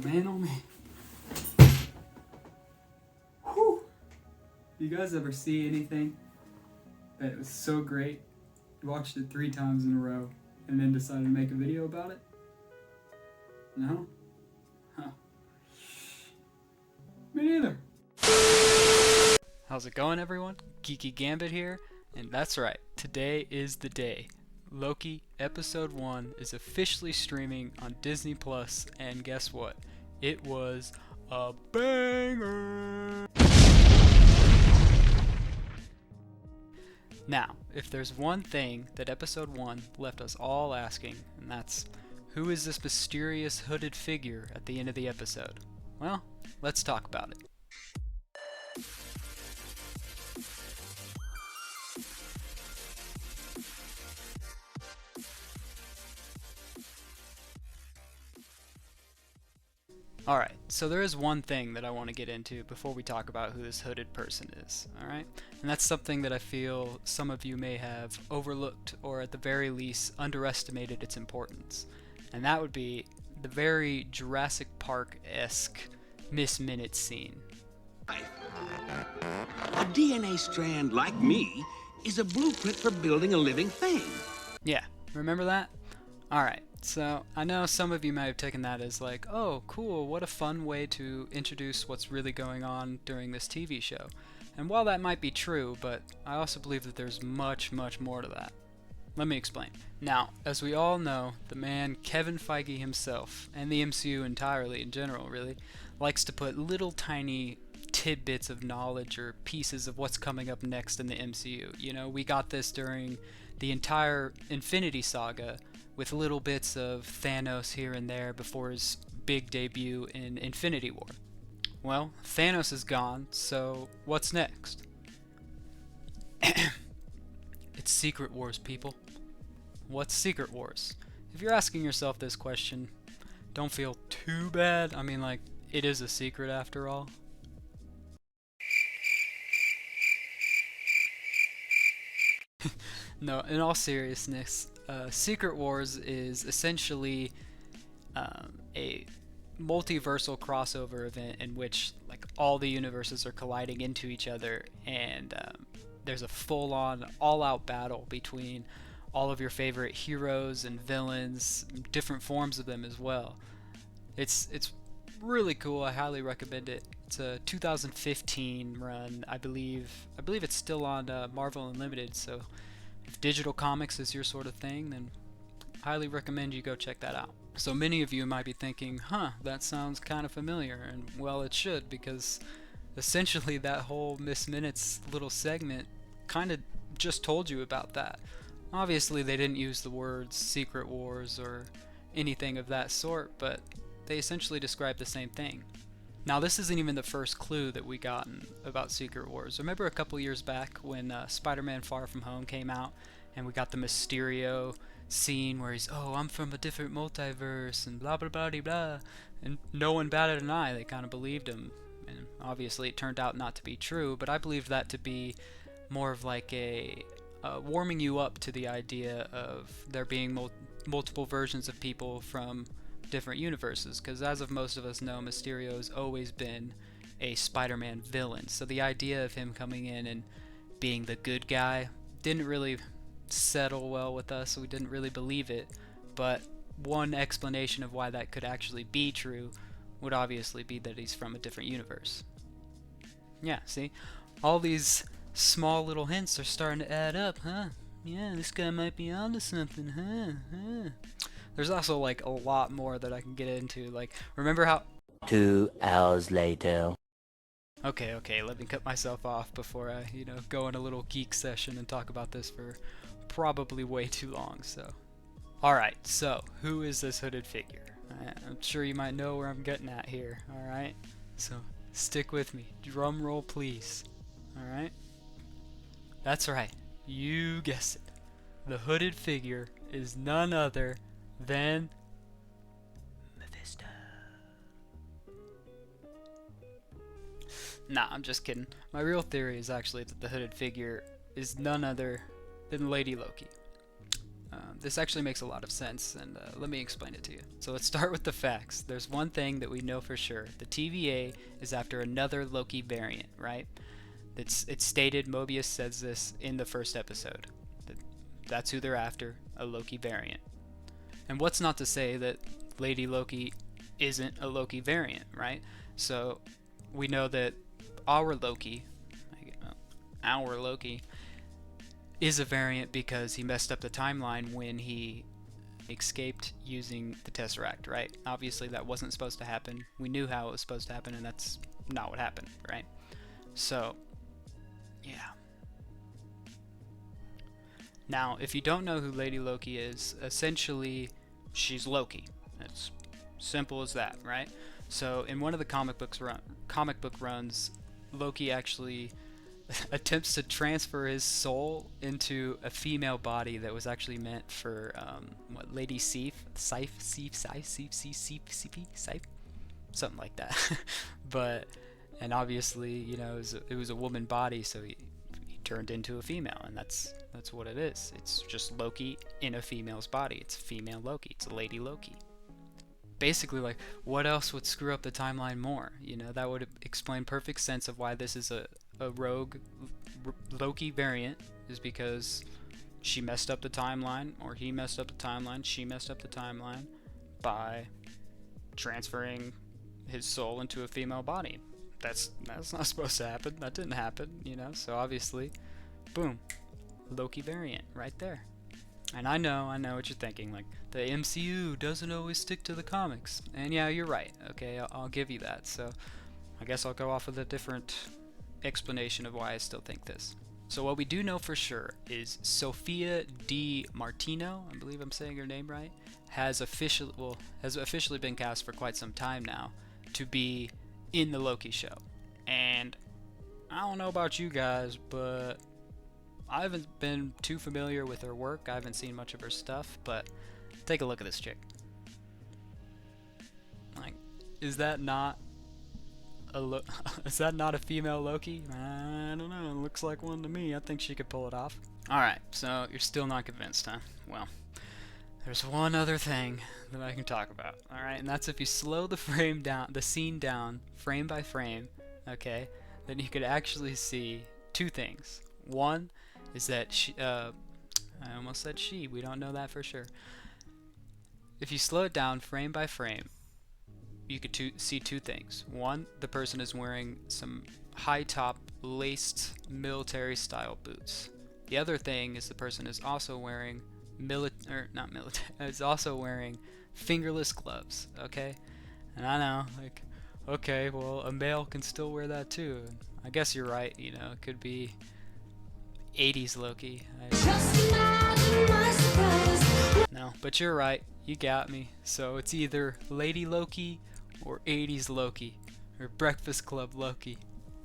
man, oh man. Whew. You guys ever see anything that was so great, you watched it 3 times in a row, and then decided to make a video about it? No? Huh. Me neither. How's it going, everyone? Geeky Gambit here, and that's right, today is the day. Loki Episode 1 is officially streaming on Disney Plus, and guess what? It was a banger! Now, if there's one thing that Episode 1 left us all asking, and that's, who is this mysterious hooded figure at the end of the episode? Well, let's talk about it. Alright, so there is one thing that I want to get into before we talk about who this hooded person is, alright? And that's something that I feel some of you may have overlooked or at the very least underestimated its importance. And that would be the very Jurassic Park-esque Miss Minutes scene. A DNA strand like me is a blueprint for building a living thing. Yeah, remember that? Alright. So, I know some of you might have taken that as like, oh, cool, what a fun way to introduce what's really going on during this TV show. And while that might be true, but I also believe that there's much, much more to that. Let me explain. Now, as we all know, the man Kevin Feige himself, and the MCU entirely in general really, likes to put little tiny tidbits of knowledge or pieces of what's coming up next in the MCU. You know, we got this during the entire Infinity Saga, with little bits of Thanos here and there before his big debut in Infinity War. Well, Thanos is gone, so what's next? It's Secret Wars, people. What's Secret Wars? If you're asking yourself this question, don't feel too bad. I mean, like, it is a secret after all. No, in all seriousness, Secret Wars is essentially a multiversal crossover event in which like all the universes are colliding into each other, and there's a full-on, all-out battle between all of your favorite heroes and villains, different forms of them as well. It's really cool. I highly recommend it. It's a 2015 run, I believe. I believe it's still on Marvel Unlimited, so if digital comics is your sort of thing, then I highly recommend you go check that out. So many of you might be thinking, huh, that sounds kind of familiar, and well, it should, because essentially that whole Miss Minutes little segment kind of just told you about that. Obviously they didn't use the words Secret Wars or anything of that sort, but they essentially describe the same thing. Now, this isn't even the first clue that we gotten about Secret Wars. Remember a couple years back when Spider-Man Far From Home came out, and we got the Mysterio scene where he's, oh, I'm from a different multiverse, and blah blah blah blah, and no one batted an eye. They kind of believed him, and obviously it turned out not to be true, but I believed that to be more of like a warming you up to the idea of there being multiple versions of people from different universes, because as of most of us know, Mysterio has always been a Spider-Man villain, so the idea of him coming in and being the good guy didn't really settle well with us, so we didn't really believe it. But one explanation of why that could actually be true would obviously be that he's from a different universe. Yeah, see? All these small little hints are starting to add up, huh? Yeah, this guy might be onto something, huh? There's also like a lot more that I can get into. Like, remember how 2 hours later. Okay, let me cut myself off before I, go in a little geek session and talk about this for probably way too long, so. Alright, so, who is this hooded figure? I'm sure you might know where I'm getting at here, alright? So, stick with me. Drum roll, please. Alright? That's right. You guessed it. The hooded figure is none other than Mephisto. Nah, I'm just kidding. My real theory is actually that the hooded figure is none other than Lady Loki. this actually makes a lot of sense, and let me explain it to you. So let's start with the facts. There's one thing that we know for sure. The TVA is after another Loki variant, right? It's stated, Mobius says this in the first episode. That's who they're after, a Loki variant. And what's not to say that Lady Loki isn't a Loki variant, right? So we know that our Loki is a variant because he messed up the timeline when he escaped using the Tesseract, right? Obviously that wasn't supposed to happen. We knew how it was supposed to happen, and that's not what happened, right? So, yeah. Now, if you don't know who Lady Loki is, essentially she's Loki. It's simple as that, right? So in one of the comic book runs, Loki actually attempts to transfer his soul into a female body that was actually meant for Lady Sif, something like that. And obviously, you know, it was a woman body, so he turned into a female, and that's what it is. It's just Loki in a female's body. It's female Loki. It's Lady Loki. Basically, like, what else would screw up the timeline more? You know, that would explain perfect sense of why this is a rogue Loki variant, is because she messed up the timeline, or he messed up the timeline, she messed up the timeline by transferring his soul into a female body. That's not supposed to happen. That didn't happen, you know. So obviously, boom, Loki variant right there. And I know what you're thinking, like, the MCU doesn't always stick to the comics. And yeah, you're right. Okay, I'll give you that. So I guess I'll go off with a different explanation of why I still think this. So what we do know for sure is Sophia Di Martino, I believe I'm saying her name right, has officially been cast for quite some time now to be in the Loki show. And I don't know about you guys, but I haven't been too familiar with her work. I haven't seen much of her stuff, but take a look at this chick. Like, is that not a female Loki? I don't know. It looks like one to me. I think she could pull it off. Alright, so you're still not convinced, huh? Well, there's one other thing that I can talk about. Alright, and that's if you slow the scene down, frame by frame, okay, then you could actually see two things. One is that I almost said she. We don't know that for sure. If you slow it down frame by frame, you could see two things. One, the person is wearing some high-top laced military-style boots. The other thing is the person is also wearing is also wearing fingerless gloves. Okay, and I know, like, okay, well, a male can still wear that too. And I guess you're right. You know, it could be 80s Loki. No, but you're right. You got me. So it's either Lady Loki or 80s Loki, or Breakfast Club Loki.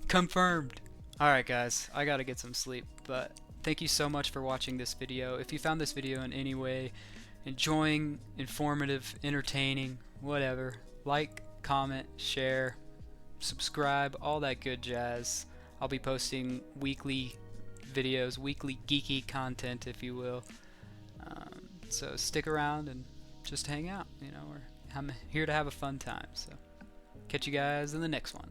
Confirmed! Alright guys, I gotta get some sleep, but thank you so much for watching this video. If you found this video in any way enjoying, informative, entertaining, whatever, like, comment, share, subscribe, all that good jazz. I'll be posting weekly videos, weekly geeky content, if you will. So stick around and just hang out, you know, I'm here to have a fun time. So catch you guys in the next one.